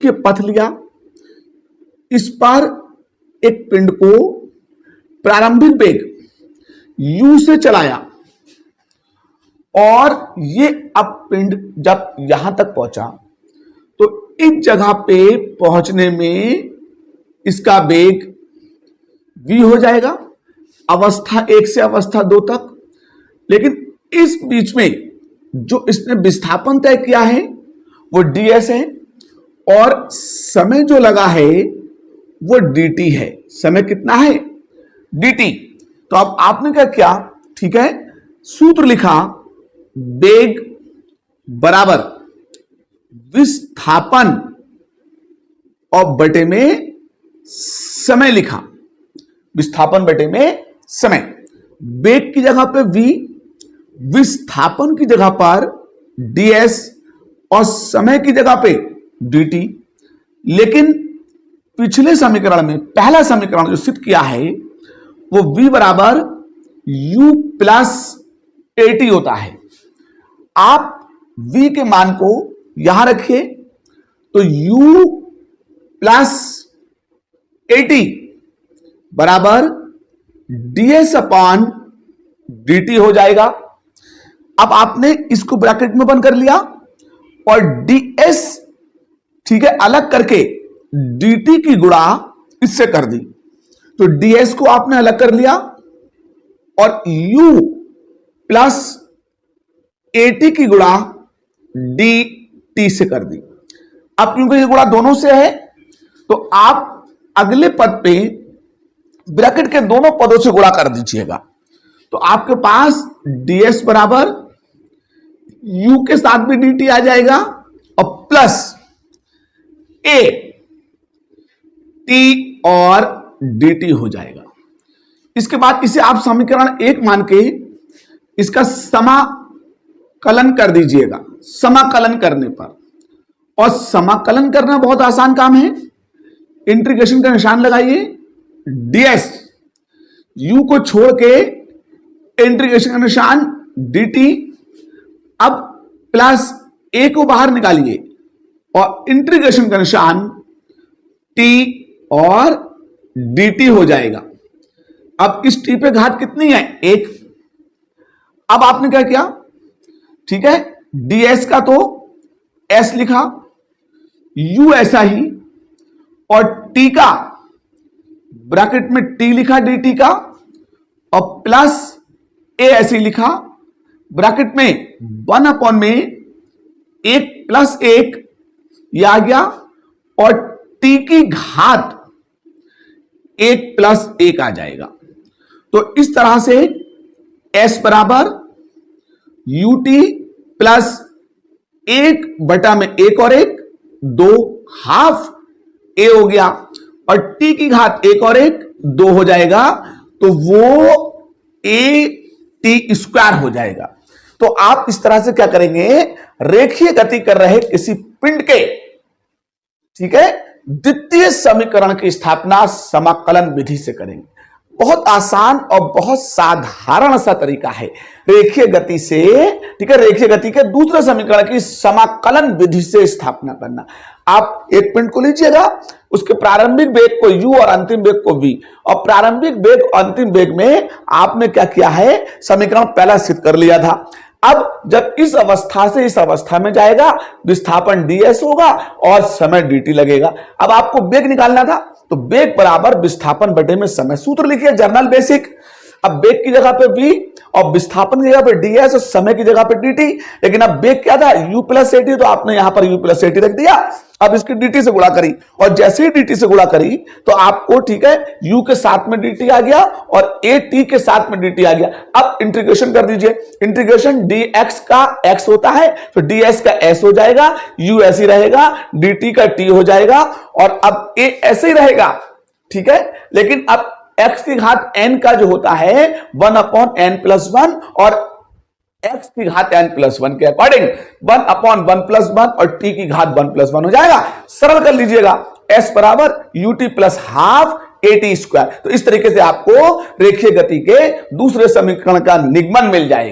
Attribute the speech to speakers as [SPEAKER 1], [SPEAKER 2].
[SPEAKER 1] के पथ लिया, इस पर एक पिंड को प्रारंभिक वेग u से चलाया और ये अब पिंड जब यहां तक पहुंचा तो इस जगह पे पहुंचने में इसका वेग v हो जाएगा अवस्था 1 से अवस्था 2 तक। लेकिन इस बीच में जो इसने विस्थापन तय किया है वो ds है और समय जो लगा है वो dt है। समय कितना है? dt। तो अब आपने क्या किया, ठीक है, सूत्र लिखा, वेग बराबर विस्थापन और बटे में समय लिखा, विस्थापन बटे में समय। वेग की जगह पे v, विस्थापन की जगह पर ds और समय की जगह पे dt। लेकिन पिछले समीकरण में पहला समीकरण जो सिद्ध किया है वो v बराबर u प्लस at होता है। आप v के मान को यहां रखिए तो u प्लस at बराबर ds अपॉन dt हो जाएगा। अब आपने इसको ब्रैकेट में बंद कर लिया और ds, ठीक है, अलग करके dt की गुणा इससे कर दी, तो ds को आपने अलग कर लिया और u प्लस at की गुणा dt से कर दी। अब क्योंकि ये गुणा दोनों से है तो आप अगले पद पे ब्रैकेट के दोनों पदों से गुणा कर दीजिएगा। तो आपके पास ds बराबर u के साथ भी dt आ जाएगा और प्लस a t और dt हो जाएगा। इसके बाद इसे आप समीकरण 1 मान के इसका समाकलन कर दीजिएगा। समाकलन करने पर, और समाकलन करना बहुत आसान काम है, इंटीग्रेशन का निशान लगाइए, ds, u को छोड़ के इंटीग्रेशन का निशान dt, अब प्लस a को बाहर निकालिए और इंटीग्रेशन का निशान t और dt हो जाएगा। अब इस t पे घात कितनी है? 1। अब आपने क्या किया, ठीक है, ds का तो s लिखा, u ऐसा ही, और t का ब्रैकेट में t लिखा dt का, और प्लस a ऐसे लिखा, ब्रैकेट में 1 अपॉन में 1 प्लस 1 ये आ गया और t की घात 1 प्लस 1 आ जाएगा। तो इस तरह से s बराबर ut प्लस 1 बटा में 1 और 1 2 हाफ a हो गया और t की घात 1 और 1 2 हो जाएगा, तो वो a t स्क्वायर हो जाएगा। तो आप इस तरह से क्या करेंगे, रेखीय गति कर रहे किसी पिंड के, ठीक है, द्वितीय समीकरण की स्थापना समाकलन विधि से करेंगे। बहुत आसान और बहुत साधारण सा तरीका है रेखीय गति से, ठीक है, रेखीय गति के दूसरे समीकरण की समाकलन विधि से स्थापना करना। आप एक पिंड को लीजिएगा, उसके प्रारंभिक वेग को u और अंतिम वेग को v, और प्रारंभिक वेग और अंतिम वेग में आपने क्या किया है, समीकरण पहला सिद्ध कर लिया था। अब जब इस अवस्था से इस अवस्था में जाएगा, विस्थापन ds होगा और समय dt लगेगा। अब आपको वेग निकालना था, तो वेग बराबर विस्थापन बटे में समय। सूत्र लिखिए, जर्नल बेसिक। अब वेग की जगह पे v और विस्थापन की जगह पे ds और समय की जगह पे dt। लेकिन अब वेग क्या था, u प्लस at, तो आपने यहां पर u प्लस at रख दिया। अब इसकी dt से गुणा करी और जैसे ही dt से गुणा करी तो आपको, ठीक है, u के साथ में dt आ गया और at के साथ में dt आ गया। अब इंटीग्रेशन कर दीजिए, इंटीग्रेशन dx का x होता है तो ds का s हो जाएगा, u ऐसे ही रहेगा, dt का t हो जाएगा और अब a ऐसे ही रहेगा, ठीक है। लेकिन अब x की घात n का जो होता है 1 अपॉन n प्लस 1 और x की घात n प्लस 1 के अकॉर्डिंग 1 अपॉन 1 प्लस 1 और t की घात 1 प्लस 1 हो जाएगा। सरल कर लीजिएगा, s बराबर ut plus half at square. तो इस तरीके से आपको रेखीय गति के दूसरे समीकरण का निगमन मिल जाएगा।